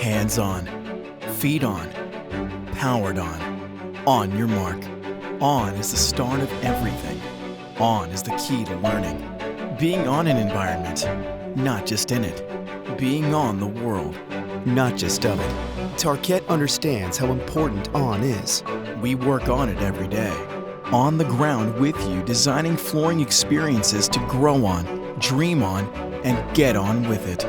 Hands on, feet on, powered on your mark. On is the start of everything. On is the key to learning. Being on an environment, not just in it. Being on the world, not just of it. Tarkett understands how important On is. We work on it every day. On the ground with you, designing flooring experiences to grow on, dream on, and get on with it.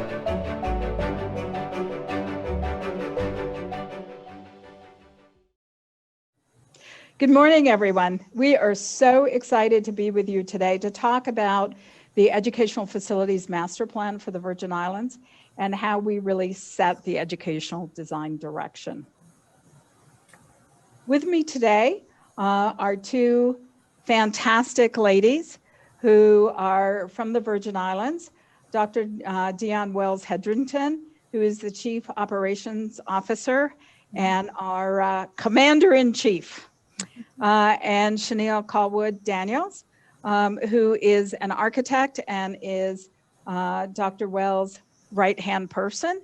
Good morning, everyone. We are so excited to be with you today to talk about the Educational Facilities Master Plan for the Virgin Islands and how we really set the educational design direction. With me today are two fantastic ladies who are from the Virgin Islands. Dr. Dion Wells-Hedrington, who is the Chief Operations Officer and our Commander-in-Chief. And Chanel Callwood-Daniels, who is an architect and is Dr. Wells' right-hand person.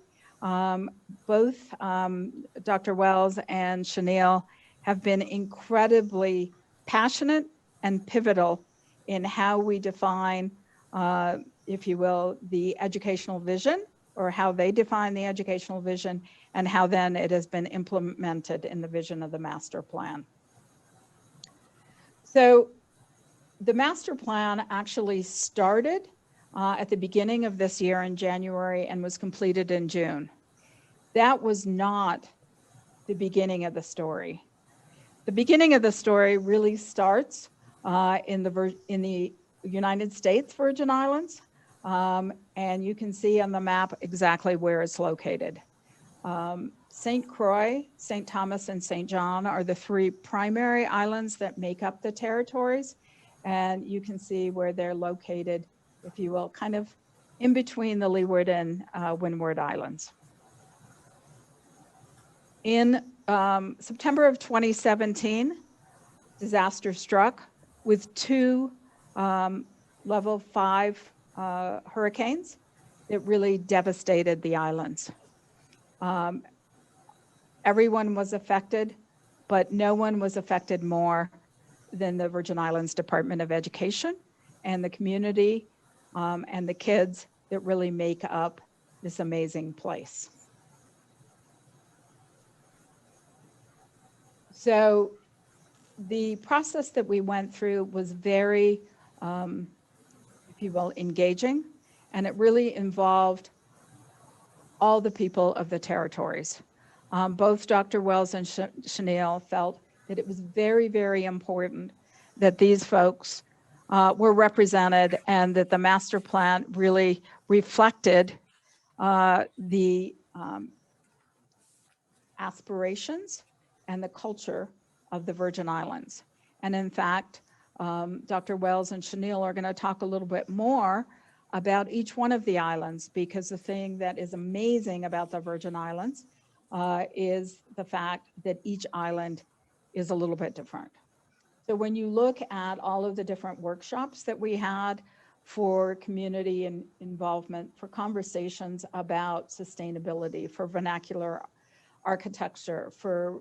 Both Dr. Wells and Chanel have been incredibly passionate and pivotal in how we define, if you will, the educational vision, or how they define the educational vision, and how then it has been implemented in the vision of the master plan. So the master plan actually started at the beginning of this year in January and was completed in June. That was not the beginning of the story. The beginning of the story really starts in the United States Virgin Islands, and you can see on the map exactly where it's located. St. Croix, St. Thomas, and St. John are the three primary islands that make up the territories. And you can see where they're located, if you will, kind of in between the Leeward and Windward Islands. In September of 2017, disaster struck with two level 5 hurricanes that really devastated the islands. Everyone was affected, but no one was affected more than the Virgin Islands Department of Education and the community and the kids that really make up this amazing place. So the process that we went through was very, if you will, engaging, and it really involved all the people of the territories. Both Dr. Wells and Chanel felt that it was very, very important that these folks were represented and that the master plan really reflected the aspirations and the culture of the Virgin Islands. And in fact, Dr. Wells and Chanel are going to talk a little bit more about each one of the islands, because the thing that is amazing about the Virgin Islands is the fact that each island is a little bit different. So when you look at all of the different workshops that we had for community and involvement, for conversations about sustainability, for vernacular architecture, for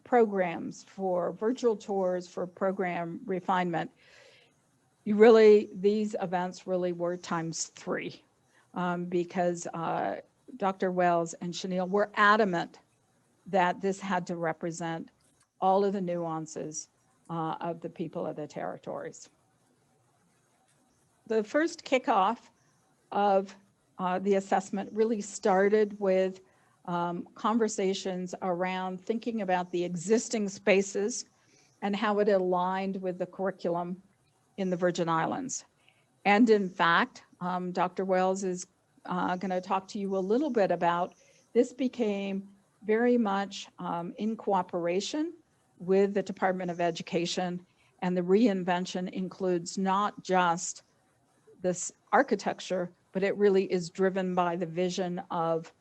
programs, for virtual tours, for program refinement, these events really were ×3 because Dr. Wells and Chanel were adamant that this had to represent all of the nuances of the people of the territories. The first kickoff of the assessment really started with conversations around thinking about the existing spaces and how it aligned with the curriculum in the Virgin Islands. And in fact, Dr. Wells is going to talk to you a little bit about this. Became very much in cooperation with the Department of Education, and the reinvention includes not just this architecture, but it really is driven by the vision of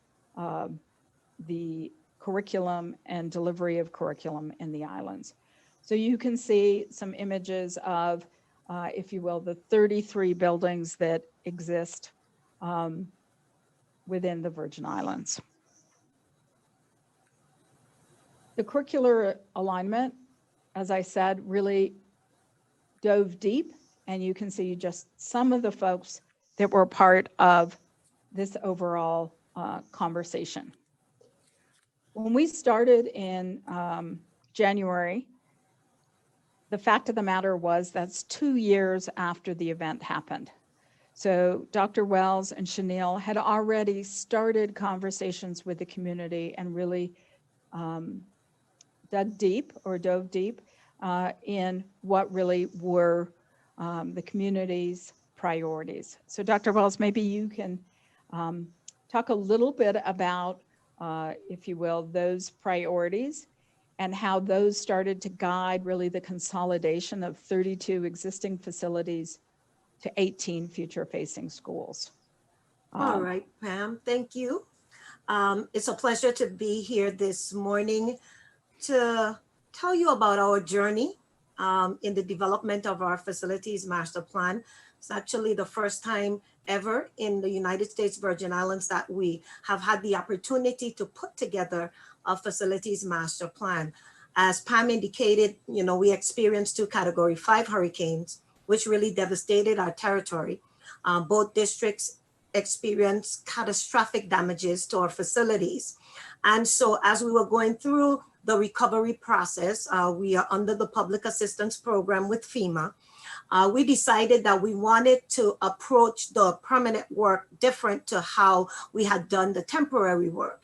the curriculum and delivery of curriculum in the islands. So you can see some images of, if you will, the 33 buildings that exist within the Virgin Islands. The curricular alignment, as I said, really dove deep, and you can see just some of the folks that were part of this overall conversation. When we started in January, the fact of the matter was that's 2 years after the event happened. So Dr. Wells and Chanel had already started conversations with the community and really dove deep in what really were the community's priorities. So Dr. Wells, maybe you can talk a little bit about, if you will, those priorities and how those started to guide really the consolidation of 32 existing facilities to 18 future-facing schools. All right, Pam, thank you. It's a pleasure to be here this morning to tell you about our journey in the development of our facilities master plan. It's actually the first time ever in the United States Virgin Islands that we have had the opportunity to put together a facilities master plan. As Pam indicated, you know, we experienced 2 Category 5 hurricanes, which really devastated our territory. Both districts experienced catastrophic damages to our facilities. And so as we were going through the recovery process, we are under the public assistance program with FEMA. We decided that we wanted to approach the permanent work different to how we had done the temporary work.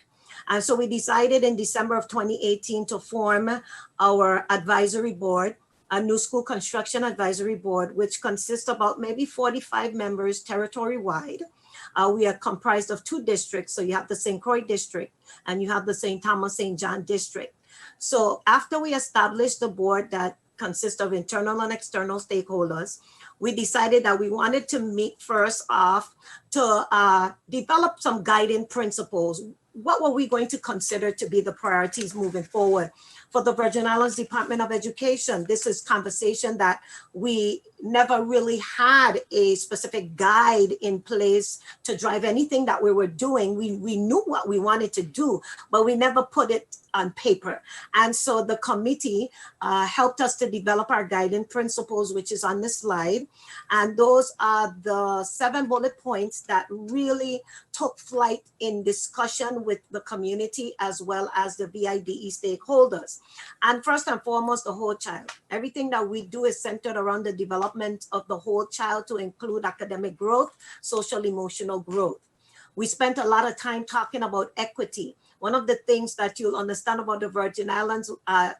And so we decided in December of 2018 to form our advisory board, a new school construction advisory board, which consists of about maybe 45 members territory-wide. We are comprised of 2 districts. So you have the St. Croix district and you have the St. Thomas, St. John district. So after we established the board that consists of internal and external stakeholders, we decided that we wanted to meet first off to develop some guiding principles. What were we going to consider to be the priorities moving forward? For the Virgin Islands Department of Education, this is conversation that we never really had a specific guide in place to drive anything that we were doing. We knew what we wanted to do, but we never put it on paper. And so the committee helped us to develop our guiding principles, which is on the slide. And those are the 7 bullet points that really took flight in discussion with the community as well as the VIDE stakeholders. And first and foremost, the whole child. Everything that we do is centered around the development of the whole child to include academic growth, social emotional growth. We spent a lot of time talking about equity. One of the things that you'll understand about the Virgin Islands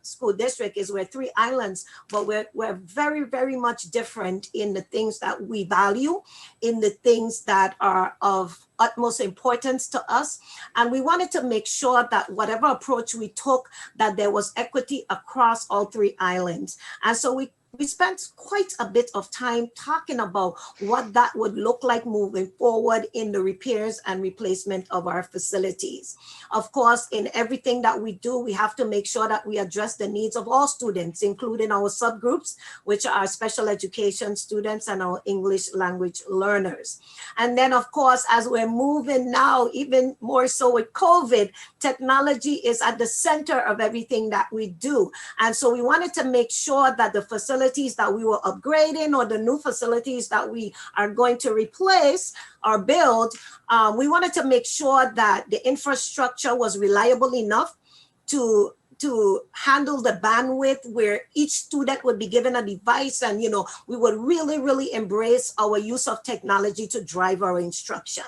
School District is we're 3 islands, but we're very, very much different in the things that we value, in the things that are of utmost importance to us. And we wanted to make sure that whatever approach we took, that there was equity across all 3 islands. And so we spent quite a bit of time talking about what that would look like moving forward in the repairs and replacement of our facilities. Of course, in everything that we do, we have to make sure that we address the needs of all students, including our subgroups, which are special education students and our English language learners. And then, of course, as we're moving now, even more so with COVID, technology is at the center of everything that we do. And so we wanted to make sure that the facilities that we were upgrading or the new facilities that we are going to replace or build, we wanted to make sure that the infrastructure was reliable enough to handle the bandwidth where each student would be given a device, and we would really embrace our use of technology to drive our instruction.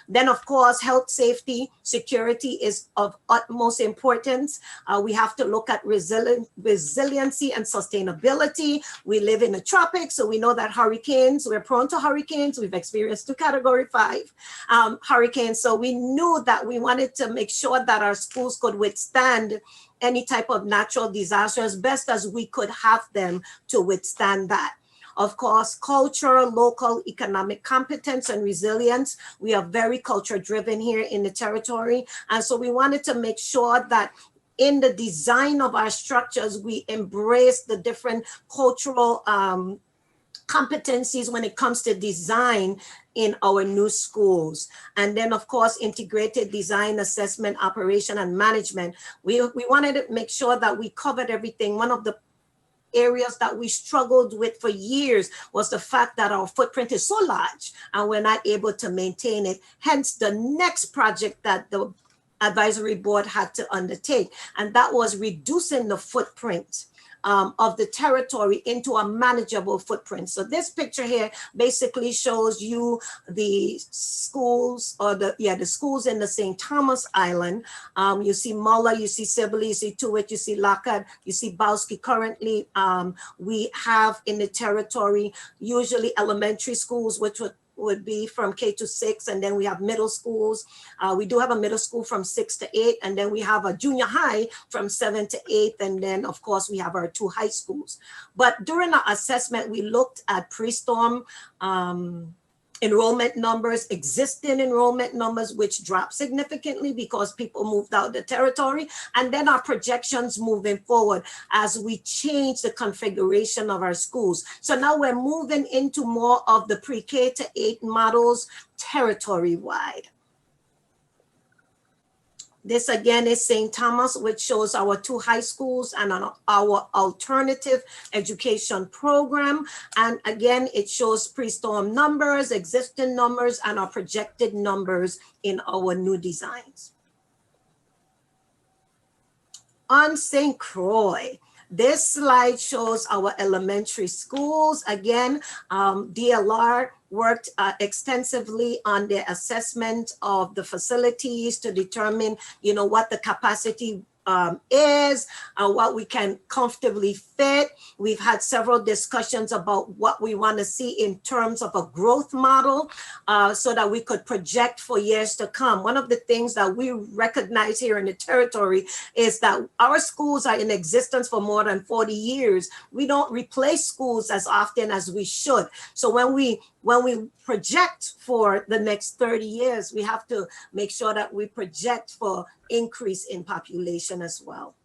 Then, of course, health, safety, security is of utmost importance. We have to look at resiliency and sustainability. We live in the tropics, so we know that we're prone to hurricanes. We've experienced 2 Category 5 hurricanes. So we knew that we wanted to make sure that our schools could withstand any type of natural disaster as best as we could have them to withstand that. Of course, culture, local economic competence and resilience. We are very culture driven here in the territory. And so we wanted to make sure that in the design of our structures, we embrace the different cultural competencies when it comes to design in our new schools. And then of course, integrated design, assessment, operation, and management. We wanted to make sure that we covered everything. One of the areas that we struggled with for years was the fact that our footprint is so large and we're not able to maintain it. Hence the next project that the advisory board had to undertake, and that was reducing the footprint of the territory into a manageable footprint. So this picture here basically shows you the schools, or the schools in the St. Thomas Island. You see Mulla, you see Sibley, you see Tuwit, you see Lacad, you see Bowski. Currently, we have in the territory usually elementary schools, which would be from K to 6, and then we have middle schools. We do have a middle school from 6 to 8, and then we have a junior high from 7 to 8, and then of course we have our 2 high schools. But during our assessment, we looked at pre-storm enrollment numbers, existing enrollment numbers, which dropped significantly because people moved out the territory, and then our projections moving forward as we change the configuration of our schools. So now we're moving into more of the pre-K to 8 models territory-wide. This again is St. Thomas, which shows our 2 high schools and our alternative education program. And again, it shows pre-storm numbers, existing numbers, and our projected numbers in our new designs. On St. Croix, this slide shows our elementary schools. Again, DLR worked extensively on the assessment of the facilities to determine, what the capacity is, what we can comfortably fit. We've had several discussions about what we want to see in terms of a growth model so that we could project for years to come. One of the things that we recognize here in the territory is that our schools are in existence for more than 40 years. We don't replace schools as often as we should. So when we project for the next 30 years, we have to make sure that we project for increase in population as well.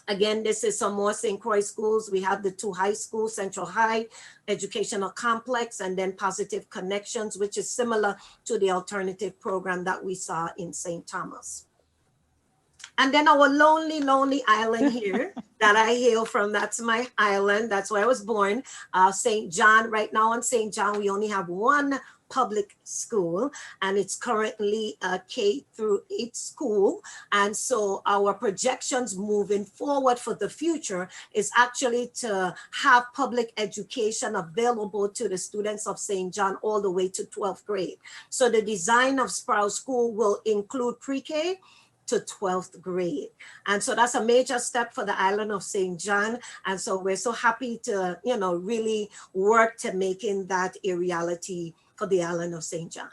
Again, this is some more St. Croix schools. We have the 2 high schools, Central High Educational Complex, and then Positive Connections, which is similar to the alternative program that we saw in St. Thomas. And then our lonely, lonely island here that I hail from, that's my island. That's where I was born, St. John. Right now on St. John, we only have 1 public school, and it's currently a K through 8 school. And so our projections moving forward for the future is actually to have public education available to the students of St. John all the way to 12th grade. So the design of Sproul School will include pre-K to 12th grade. And so that's a major step for the island of St. John. And so we're so happy to, really work to making that a reality for the island of St. John.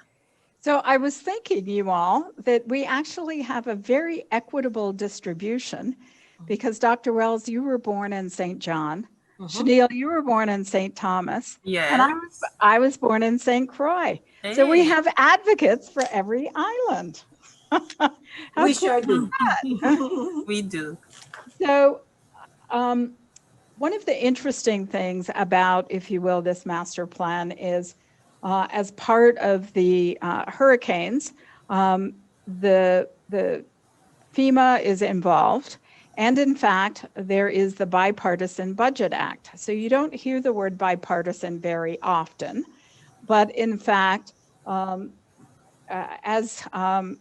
So I was thinking, you all, that we actually have a very equitable distribution because Dr. Wells, you were born in St. John. Chanel, you were born in St. Thomas. Yes. And I was born in St. Croix. Hey. So we have advocates for every island. We sure do. We do. So one of the interesting things about, if you will, this master plan is as part of the hurricanes, the FEMA is involved. And in fact, there is the Bipartisan Budget Act. So you don't hear the word bipartisan very often, but in fact, as,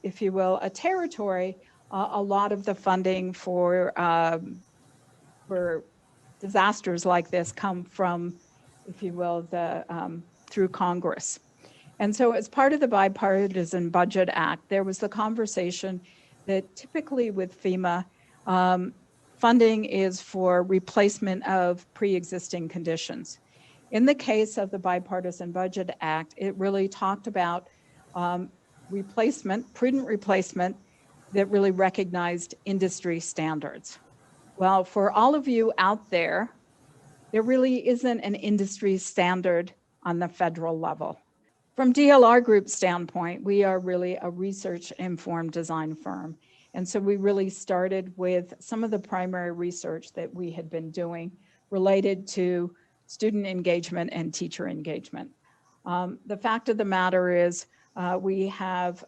if you will, a territory, a lot of the funding for disasters like this come from, if you will, through Congress. And so as part of the Bipartisan Budget Act, there was the conversation that typically with FEMA, funding is for replacement of pre-existing conditions. In the case of the Bipartisan Budget Act, it really talked about replacement, prudent replacement that really recognized industry standards. Well, for all of you out there, there really isn't an industry standard on the federal level. From DLR Group's standpoint, we are really a research-informed design firm. And so we really started with some of the primary research that we had been doing related to student engagement and teacher engagement. The fact of the matter is we have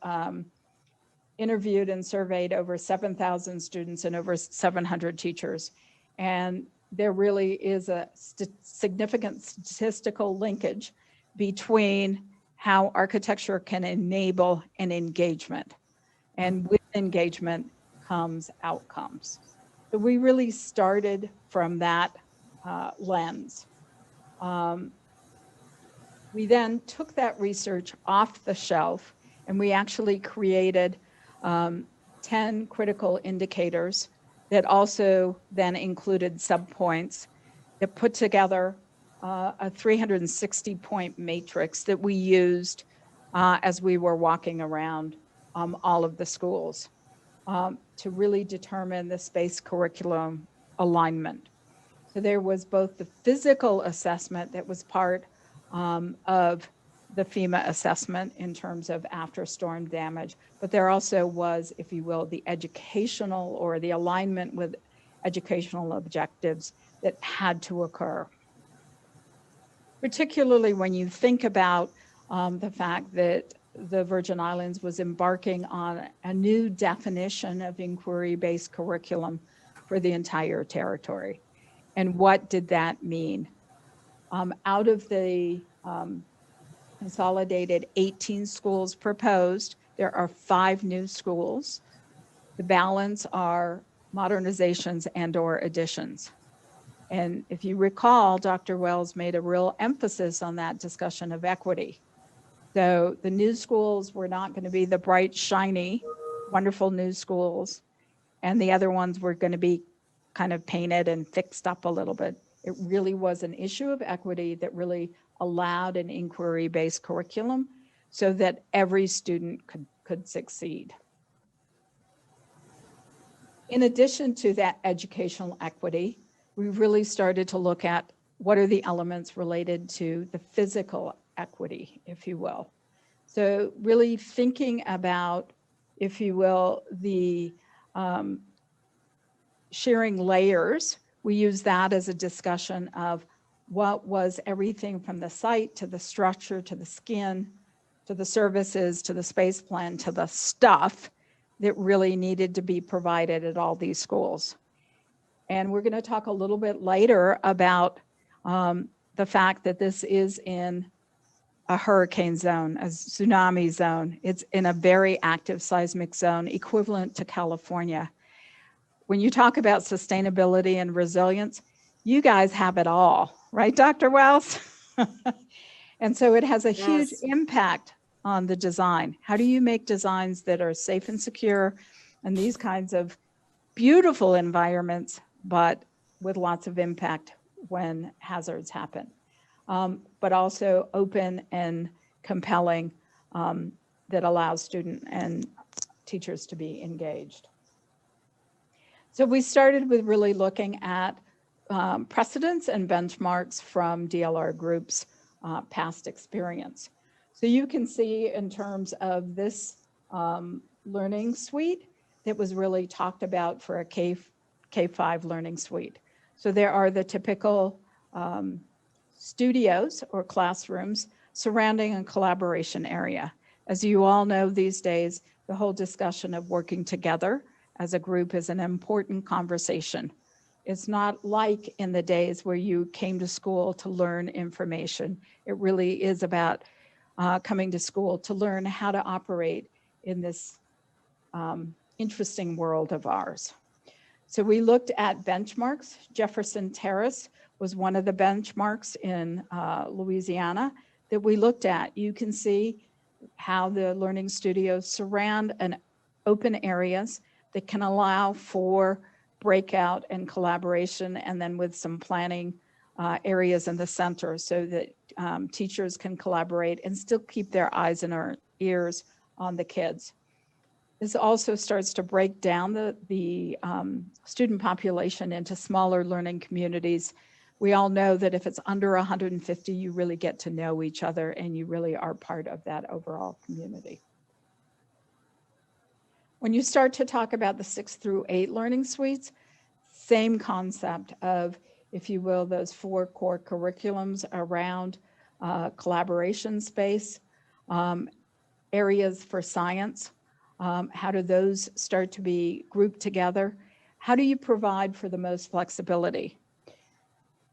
interviewed and surveyed over 7,000 students and over 700 teachers. And there really is a significant statistical linkage between how architecture can enable an engagement. And with engagement comes outcomes. So we really started from that lens. We then took that research off the shelf and we actually created 10 critical indicators that also then included subpoints that put together a 360-point matrix that we used as we were walking around all of the schools to really determine the space curriculum alignment. So there was both the physical assessment that was part of the FEMA assessment in terms of after storm damage, but there also was, if you will, the educational or the alignment with educational objectives that had to occur. Particularly when you think about the fact that the Virgin Islands was embarking on a new definition of inquiry-based curriculum for the entire territory. And what did that mean? Out of the consolidated 18 schools proposed, there are 5 new schools. The balance are modernizations and/or additions. And if you recall, Dr. Wells made a real emphasis on that discussion of equity. So the new schools were not going to be the bright, shiny, wonderful new schools. And the other ones were going to be kind of painted and fixed up a little bit. It really was an issue of equity that really allowed an inquiry-based curriculum so that every student could succeed. In addition to that educational equity, we really started to look at what are the elements related to the physical equity, if you will. So really thinking about, if you will, the sharing layers, we use that as a discussion of what was everything from the site to the structure to the skin to the services to the space plan to the stuff that really needed to be provided at all these schools. And we're going to talk a little bit later about the fact that this is in a hurricane zone, a tsunami zone. It's in a very active seismic zone equivalent to California. When you talk about sustainability and resilience, you guys have it all, right, Dr. Wells? And so it has a huge impact on the design. How do you make designs that are safe and secure and these kinds of beautiful environments, but with lots of impact when hazards happen, but also open and compelling that allows students and teachers to be engaged. So we started with really looking at precedents and benchmarks from DLR Group's past experience. So you can see in terms of this learning suite that was really talked about for a K-5 learning suite. So there are the typical studios or classrooms surrounding a collaboration area. As you all know these days, the whole discussion of working together as a group is an important conversation. It's not like in the days where you came to school to learn information. It really is about coming to school to learn how to operate in this interesting world of ours. So we looked at benchmarks. Jefferson Terrace was one of the benchmarks in Louisiana that we looked at. You can see how the learning studios surround an open areas that can allow for breakout and collaboration, and then with some planning areas in the center so that teachers can collaborate and still keep their eyes and ears on the kids. This also starts to break down the student population into smaller learning communities. We all know that if it's under 150, you really get to know each other and you really are part of that overall community. When you start to talk about the 6 through 8 learning suites, same concept of, if you will, those 4 core curriculums around collaboration space, areas for science. How do those start to be grouped together? How do you provide for the most flexibility?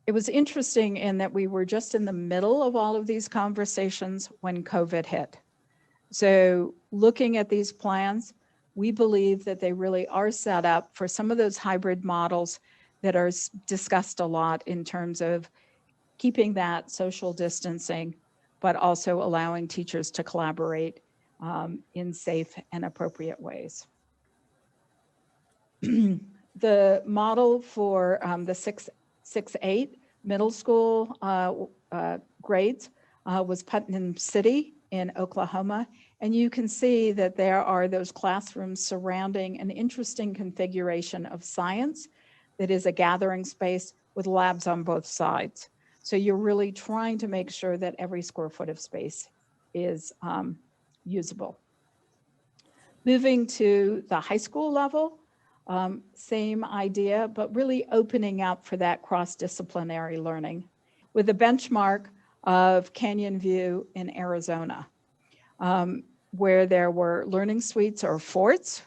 It was interesting in that we were just in the middle of all of these conversations when COVID hit. So looking at these plans, we believe that they really are set up for some of those hybrid models that are discussed a lot in terms of keeping that social distancing, but also allowing teachers to collaborate in safe and appropriate ways. The model for the 6-8 middle school grades was Putnam City in Oklahoma. And you can see that there are those classrooms surrounding an interesting configuration of science that is a gathering space with labs on both sides. So you're really trying to make sure that every square foot of space is usable. Moving to the high school level, same idea, but really opening up for that cross-disciplinary learning with a benchmark of Canyon View in Arizona, where there were learning suites or forts,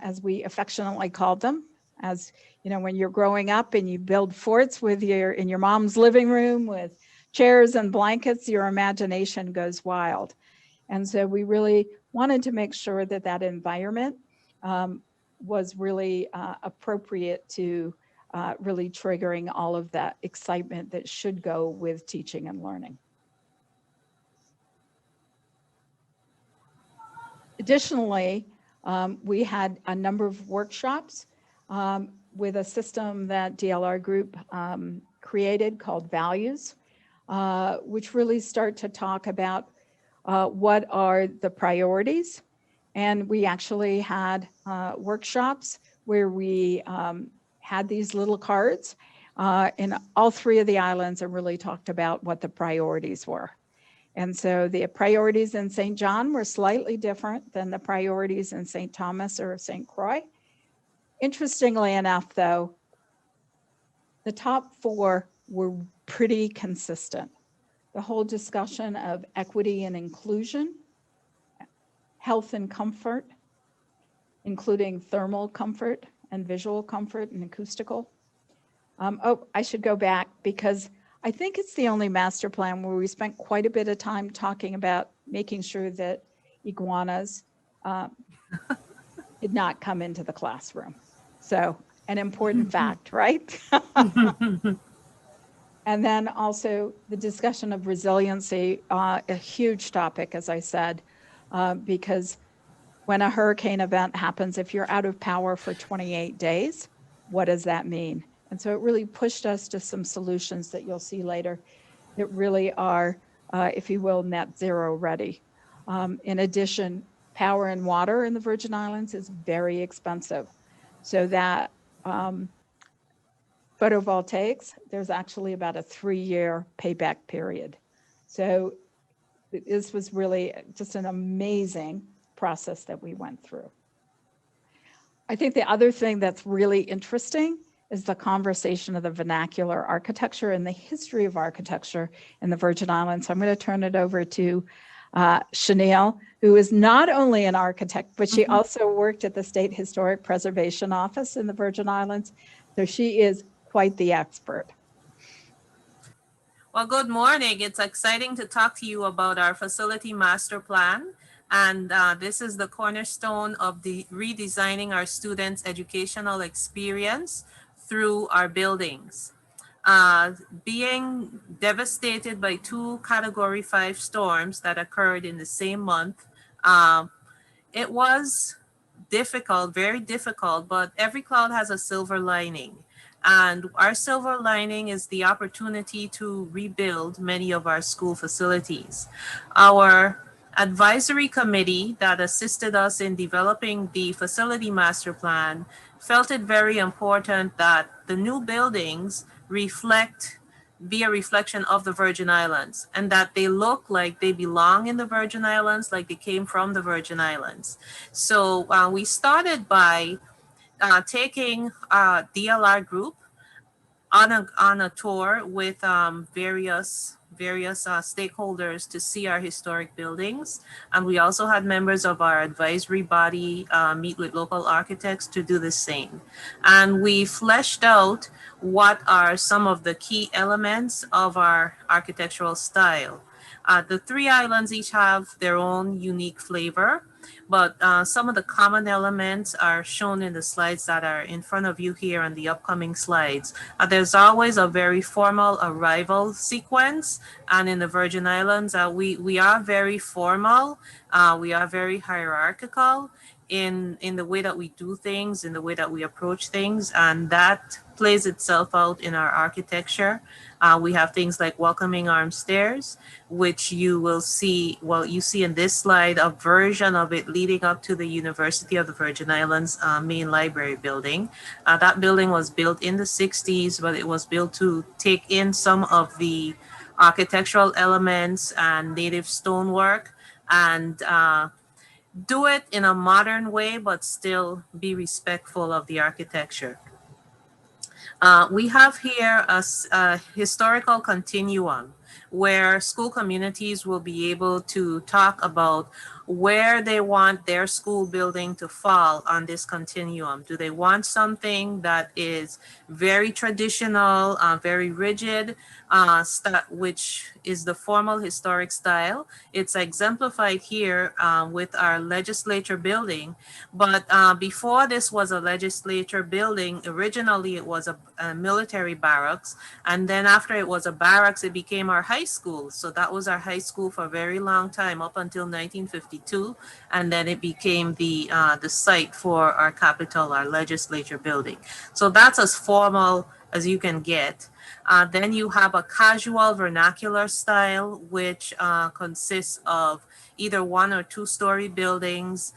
as we affectionately called them. As you know, when you're growing up and you build forts with in your mom's living room with chairs and blankets, your imagination goes wild. And so we really wanted to make sure that that environment was really appropriate to really triggering all of that excitement that should go with teaching and learning. Additionally, we had a number of workshops with a system that DLR Group created called Values, which really start to talk about what are the priorities. And we actually had workshops where we had these little cards in all three of the islands and really talked about what the priorities were. And so the priorities in St. John were slightly different than the priorities in St. Thomas or St. Croix. Interestingly enough, though, the top four were pretty consistent. The whole discussion of equity and inclusion, health and comfort, including thermal comfort and visual comfort and acoustical. Oh, I should go back because I think it's the only master plan where we spent quite a bit of time talking about making sure that iguanas did not come into the classroom. So an important fact, right? And then also the discussion of resiliency, a huge topic, as I said, because when a hurricane event happens, if you're out of power for 28 days, what does that mean? And so it really pushed us to some solutions that you'll see later that really are, if you will, net zero ready. In addition, power and water in the Virgin Islands is very expensive. So that photovoltaics, there's actually about a 3-year payback period. So this was really just an amazing process that we went through. I think the other thing that's really interesting is the conversation of the vernacular architecture and the history of architecture in the Virgin Islands. So I'm going to turn it over to Chanel, who is not only an architect, but she also worked at the State Historic Preservation Office in the Virgin Islands. So she is quite the expert. Well, good morning. It's exciting to talk to you about our facility master plan. And this is the cornerstone of the redesigning our students' educational experience through our buildings. Being devastated by 2 Category 5 storms that occurred in the same month, it was difficult, very difficult, but every cloud has a silver lining. And our silver lining is the opportunity to rebuild many of our school facilities. Our advisory committee that assisted us in developing the facility master plan felt it very important that the new buildings be a reflection of the Virgin Islands and that they look like they belong in the Virgin Islands, like they came from the Virgin Islands. So we started by taking DLR Group on a tour with various stakeholders to see our historic buildings, and we also had members of our advisory body meet with local architects to do the same. And we fleshed out what are some of the key elements of our architectural style. The three islands each have their own unique flavor, but some of the common elements are shown in the slides that are in front of you here and the upcoming slides. There's always a very formal arrival sequence, and in the Virgin Islands, we are very formal, we are very hierarchical in the way that we do things, in the way that we approach things, and that plays itself out in our architecture. We have things like welcoming arm stairs, which you will see, well, you see in this slide a version of it leading up to the University of the Virgin Islands main library building. That building was built in the 60s, but it was built to take in some of the architectural elements and native stonework and do it in a modern way, but still be respectful of the architecture. We have here a historical continuum where school communities will be able to talk about where they want their school building to fall on this continuum. Do they want something that is very traditional, very rigid, which is the formal historic style? It's exemplified here with our legislature building. But before this was a legislature building, originally it was a military barracks. And then after it was a barracks, it became our high school. So that was our high school for a very long time, up until 1952. And then it became the site for our capital, our legislature building. So that's as formal as you can get. Then you have a casual vernacular style, which consists of either 1 or 2 story buildings.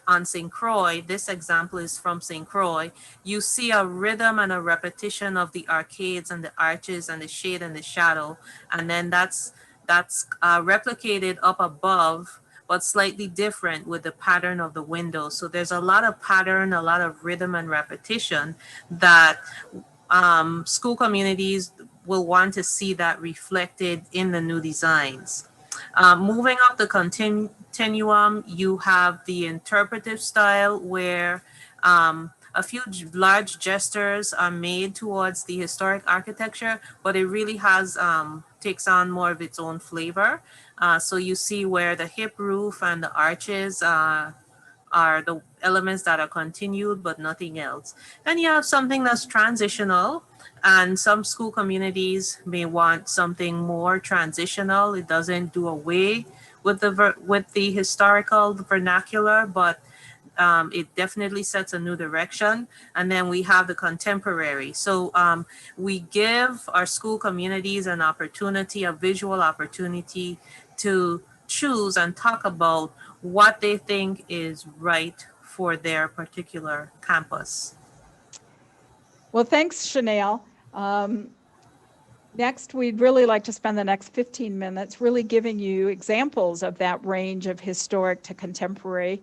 On St. Croix, this example is from St. Croix, you see a rhythm and a repetition of the arcades and the arches and the shade and the shadow. And then that's replicated up above, but slightly different with the pattern of the windows. So there's a lot of pattern, a lot of rhythm and repetition that school communities will want to see that reflected in the new designs. Moving up the continuum, you have the interpretive style where a few large gestures are made towards the historic architecture, but it really has takes on more of its own flavor. So you see where the hip roof and the arches are the elements that are continued, but nothing else. Then you have something that's transitional, and some school communities may want something more transitional. It doesn't do away with the historical vernacular, but it definitely sets a new direction. And then we have the contemporary. So we give our school communities an opportunity, a visual opportunity to choose and talk about what they think is right for their particular campus. Well, thanks, Chanel. Next, we'd really like to spend the next 15 minutes really giving you examples of that range of historic to contemporary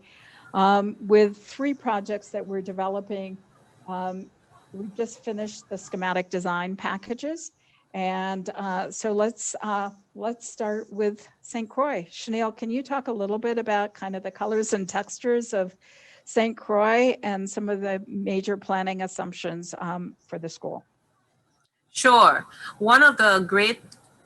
with 3 projects that we're developing. We just finished the schematic design packages. And so let's start with St. Croix. Chanel, can you talk a little bit about kind of the colors and textures of St. Croix and some of the major planning assumptions for the school? Sure. One of the great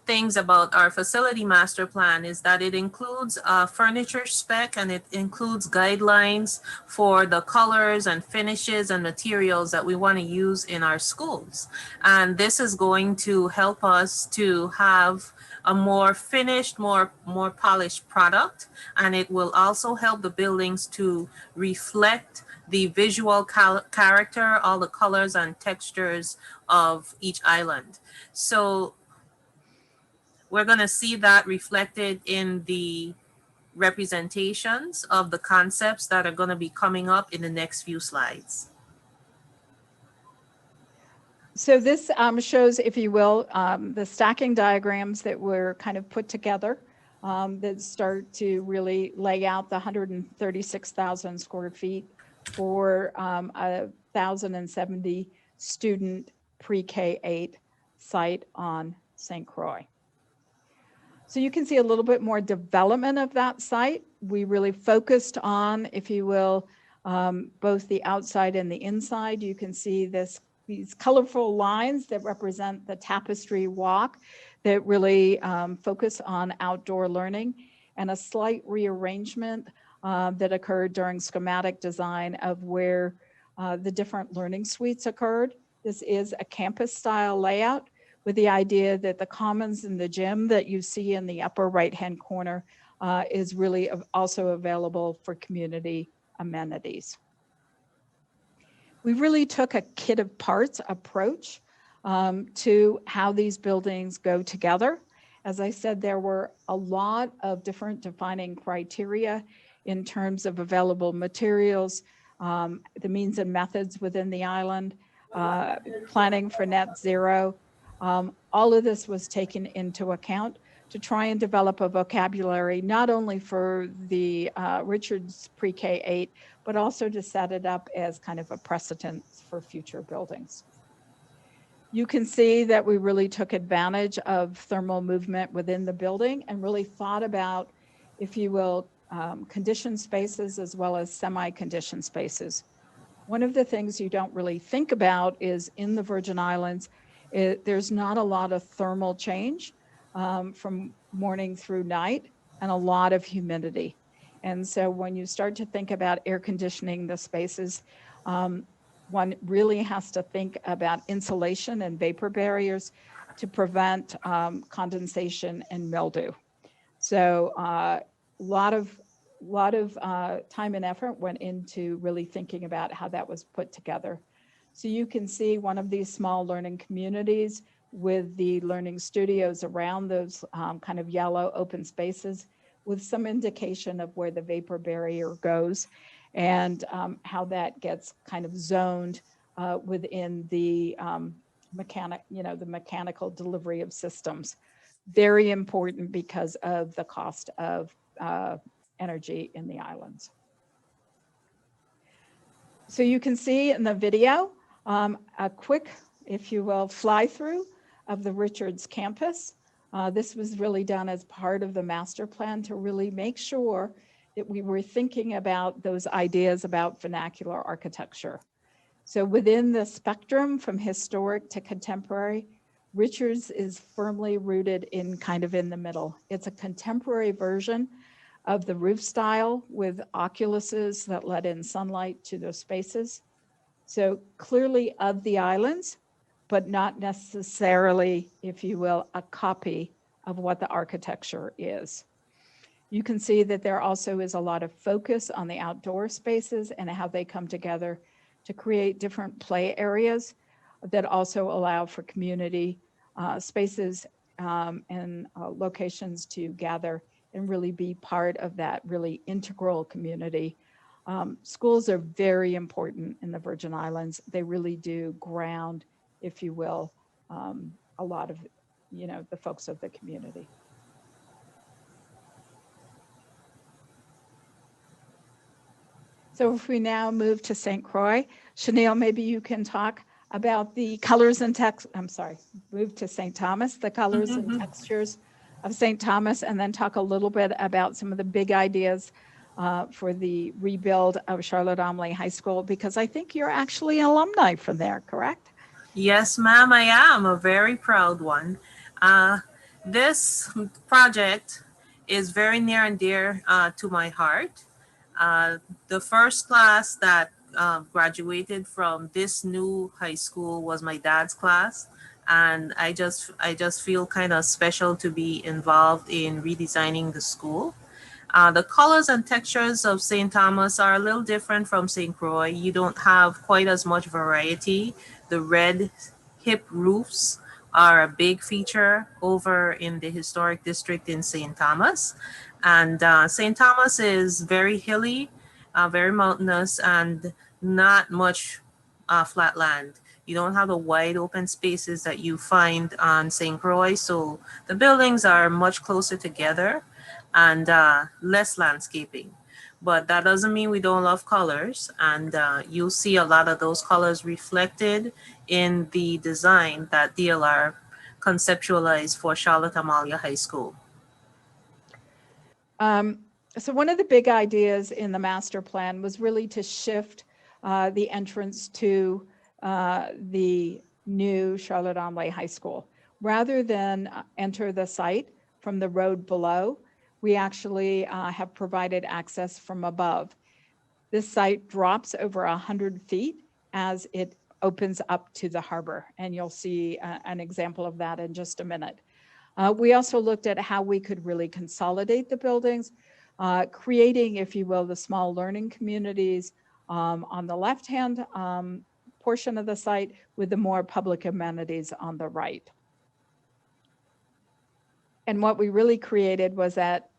things about our facility master plan is that it includes a furniture spec and it includes guidelines for the colors and finishes and materials that we want to use in our schools. And this is going to help us to have a more finished, more polished product. And it will also help the buildings to reflect the visual character, all the colors and textures of each island. So we're going to see that reflected in the representations of the concepts that are going to be coming up in the next few slides. So this shows, if you will, the stacking diagrams that were kind of put together that start to really lay out the 136,000 square feet for 1,070 student pre-K-8 site on St. Croix. So you can see a little bit more development of that site. We really focused on, if you will, both the outside and the inside. You can see these colorful lines that represent the tapestry walk that really focus on outdoor learning, and a slight rearrangement that occurred during schematic design of where the different learning suites occurred. This is a campus style layout with the idea that the commons and the gym that you see in the upper right-hand corner is really also available for community amenities. We really took a kit of parts approach to how these buildings go together. As I said, there were a lot of different defining criteria in terms of available materials, the means and methods within the island, planning for net zero. All of this was taken into account to try and develop a vocabulary, not only for the Richards pre-K-8, but also to set it up as kind of a precedent for future buildings. You can see that we really took advantage of thermal movement within the building and really thought about, if you will, conditioned spaces as well as semi-conditioned spaces. One of the things you don't really think about is in the Virgin Islands, there's not a lot of thermal change from morning through night, and a lot of humidity. And so when you start to think about air conditioning the spaces, one really has to think about insulation and vapor barriers to prevent condensation and mildew. So a lot of time and effort went into really thinking about how that was put together. So you can see one of these small learning communities with the learning studios around those kind of yellow open spaces with some indication of where the vapor barrier goes and how that gets kind of zoned within the the mechanical delivery of systems. Very important because of the cost of energy in the islands. So you can see in the video a quick, if you will, fly through of the Richards campus. This was really done as part of the master plan to really make sure that we were thinking about those ideas about vernacular architecture. So within the spectrum from historic to contemporary, Richards is firmly rooted in kind of in the middle. It's a contemporary version of the roof style with oculuses that let in sunlight to those spaces. So clearly of the islands, but not necessarily, if you will, a copy of what the architecture is. You can see that there also is a lot of focus on the outdoor spaces and how they come together to create different play areas that also allow for community spaces and locations to gather and really be part of that really integral community. Schools are very important in the Virgin Islands. They really do ground, if you will, a lot of, the folks of the community. So if we now move to St. Croix, Chanel, maybe you can talk about the colors and move to St. Thomas, the colors and textures of St. Thomas, and then talk a little bit about some of the big ideas for the rebuild of Charlotte Omley High School, because I think you're actually an alumni from there, correct? Yes, ma'am, I am a very proud one. This project is very near and dear to my heart. The first class that graduated from this new high school was my dad's class, and I just feel kind of special to be involved in redesigning the school. The colors and textures of St. Thomas are a little different from St. Croix. You don't have quite as much variety. The red hip roofs are a big feature over in the historic district in St. Thomas. And St. Thomas is very hilly, very mountainous, and not much flat land. You don't have the wide open spaces that you find on St. Croix. So the buildings are much closer together and less landscaping. but that doesn't mean we don't love colors. And you'll see a lot of those colors reflected in the design that DLR conceptualized for Charlotte Amalia High School. So one of the big ideas in the master plan was really to shift the entrance to the new Charlotte Amalie High School. Rather than enter the site from the road below, we actually have provided access from above. This site drops over 100 feet as it opens up to the harbor, and you'll see an example of that in just a minute. We also looked at how we could really consolidate the buildings, creating, if you will, the small learning communities on the left-hand portion of the site with the more public amenities on the right. And what we really created was that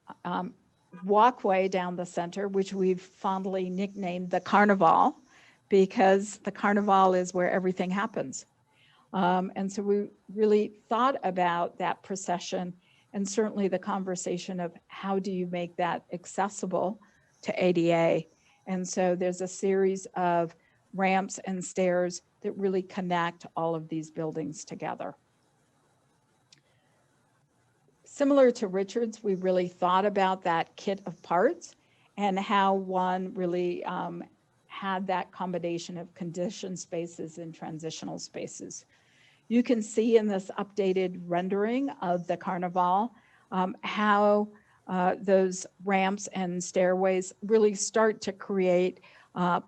walkway down the center, which we've fondly nicknamed the Carnival, because the Carnival is where everything happens. And so we really thought about that procession, and certainly the conversation of how do you make that accessible to ADA. And so there's a series of ramps and stairs that really connect all of these buildings together. Similar to Richard's, we really thought about that kit of parts and how one really had that combination of conditioned spaces and transitional spaces. You can see in this updated rendering of the Carnival how those ramps and stairways really start to create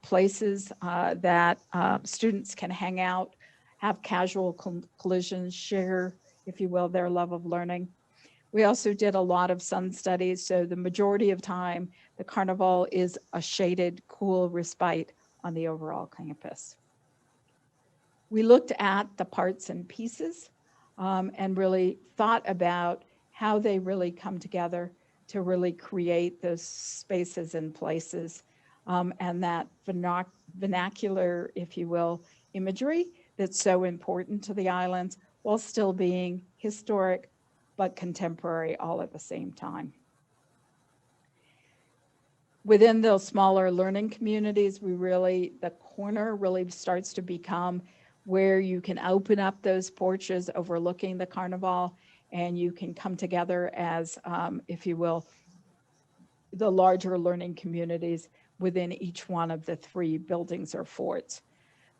places that students can hang out, have casual collisions, share, if you will, their love of learning. We also did a lot of sun studies, so the majority of time, the Carnival is a shaded, cool respite on the overall campus. We looked at the parts and pieces and really thought about how they really come together to really create those spaces and places and that vernacular, if you will, imagery that's so important to the islands while still being historic but contemporary all at the same time. Within those smaller learning communities, the corner really starts to become where you can open up those porches overlooking the Carnival, and you can come together as, if you will, the larger learning communities within each one of the 3 buildings or forts.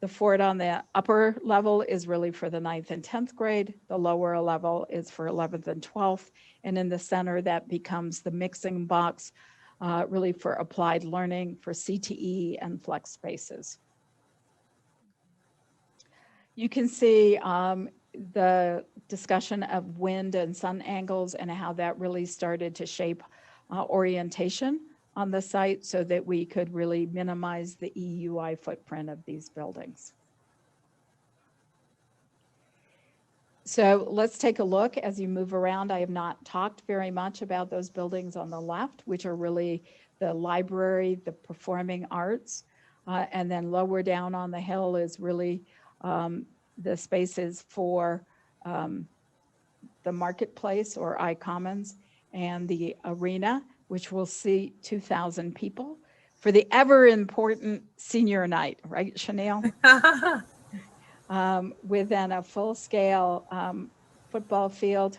The fort on the upper level is really for the 9th and 10th grade. The lower level is for 11th and 12th. And in the center, that becomes the mixing box, really for applied learning, for CTE and flex spaces. You can see the discussion of wind and sun angles and how that really started to shape orientation on the site so that we could really minimize the EUI footprint of these buildings. So let's take a look as you move around. I have not talked very much about those buildings on the left, which are really the library, the performing arts, and then lower down on the hill is really the spaces for the marketplace or iCommons and the arena, which will seat 2,000 people for the ever important senior night, right, Chanel? With then a full-scale football field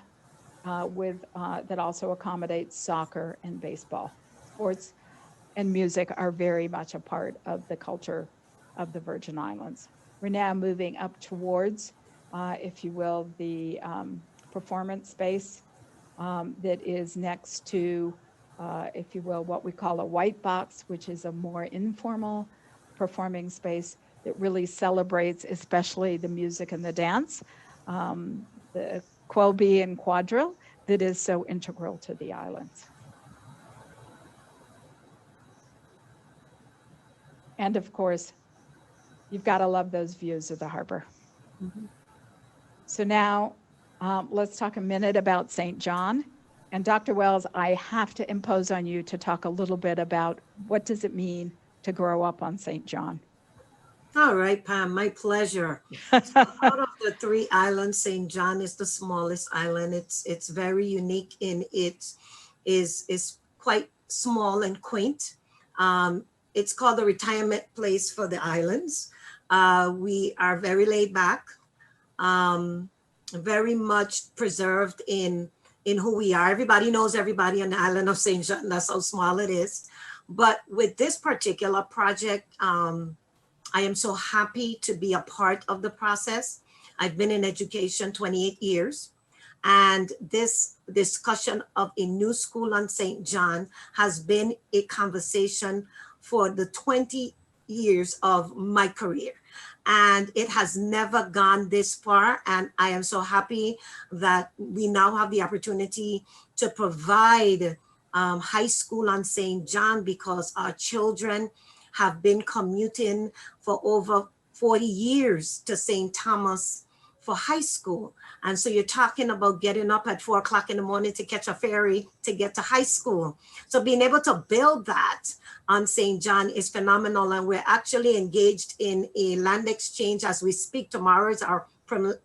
that also accommodates soccer and baseball. Sports and music are very much a part of the culture of the Virgin Islands. We're now moving up towards, if you will, the performance space that is next to, if you will, what we call a white box, which is a more informal performing space that really celebrates especially the music and the dance, the Quilby and Quadrille that is so integral to the islands. And of course, you've got to love those views of the harbor. Mm-hmm. So now let's talk a minute about St. John. And Dr. Wells, I have to impose on you to talk a little bit about what does it mean to grow up on St. John? All right, Pam, my pleasure. So out of the 3 islands, St. John is the smallest island. It's very unique in it is quite small and quaint. It's called the retirement place for the islands. We are very laid back, very much preserved in who we are. Everybody knows everybody on the island of St. John. That's how small it is. But with this particular project, I am so happy to be a part of the process. I've been in education 28 years. And this discussion of a new school on St. John has been a conversation for the 20 years of my career. And it has never gone this far. And I am so happy that we now have the opportunity to provide high school on St. John, because our children have been commuting for over 40 years to St. Thomas for high school. And so you're talking about getting up at 4 o'clock in the morning to catch a ferry to get to high school. So being able to build that on St. John is phenomenal. And we're actually engaged in a land exchange as we speak. Tomorrow is our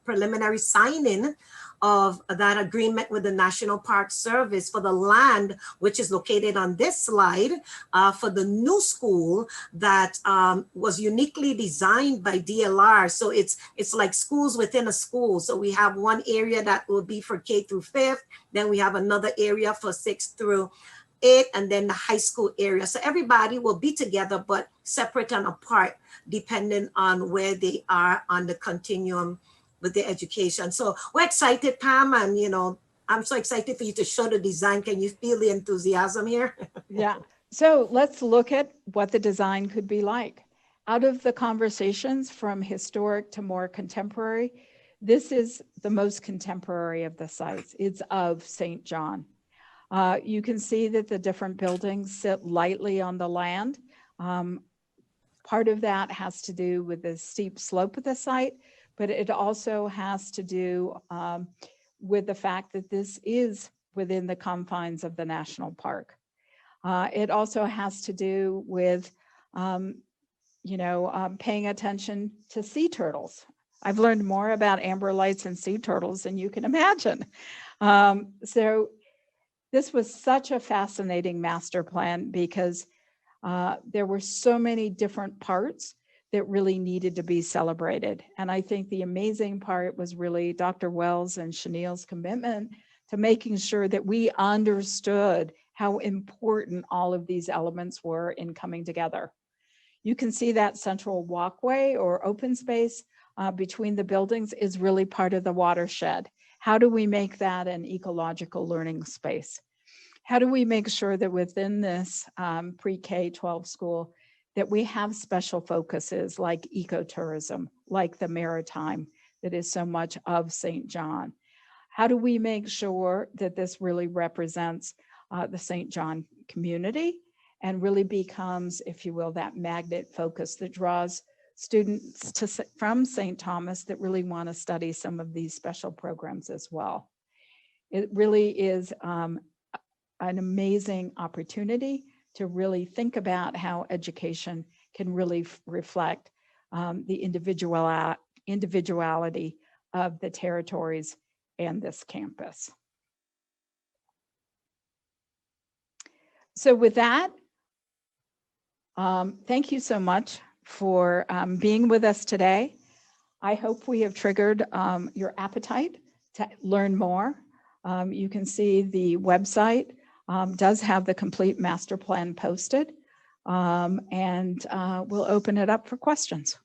preliminary signing of that agreement with the National Park Service for the land, which is located on this slide, for the new school that was uniquely designed by DLR. So it's like schools within a school. So we have one area that will be for K through 5th. Then we have another area for 6th through 8th, and then the high school area. So everybody will be together, but separate and apart, depending on where they are on the continuum with the education. So we're excited, Pam, and I'm so excited for you to show the design. Can you feel the enthusiasm here? Yeah. So let's look at what the design could be like. Out of the conversations from historic to more contemporary, this is the most contemporary of the sites. It's of St. John. You can see that the different buildings sit lightly on the land. Part of that has to do with the steep slope of the site, but it also has to do with the fact that this is within the confines of the national park. It also has to do with, paying attention to sea turtles. I've learned more about amber lights and sea turtles than you can imagine. So this was such a fascinating master plan because there were so many different parts that really needed to be celebrated. And I think the amazing part was really Dr. Wells and Chenille's commitment to making sure that we understood how important all of these elements were in coming together. You can see that central walkway or open space between the buildings is really part of the watershed. How do we make that an ecological learning space? How do we make sure that within this pre-K-12 school that we have special focuses like ecotourism, like the maritime that is so much of St. John? How do we make sure that this really represents the St. John community and really becomes, if you will, that magnet focus that draws students from St. Thomas that really want to study some of these special programs as well? It really is an amazing opportunity to really think about how education can really reflect the individuality of the territories and this campus. So with that, thank you so much for being with us today. I hope we have triggered your appetite to learn more. You can see the website does have the complete master plan posted, and we'll open it up for questions.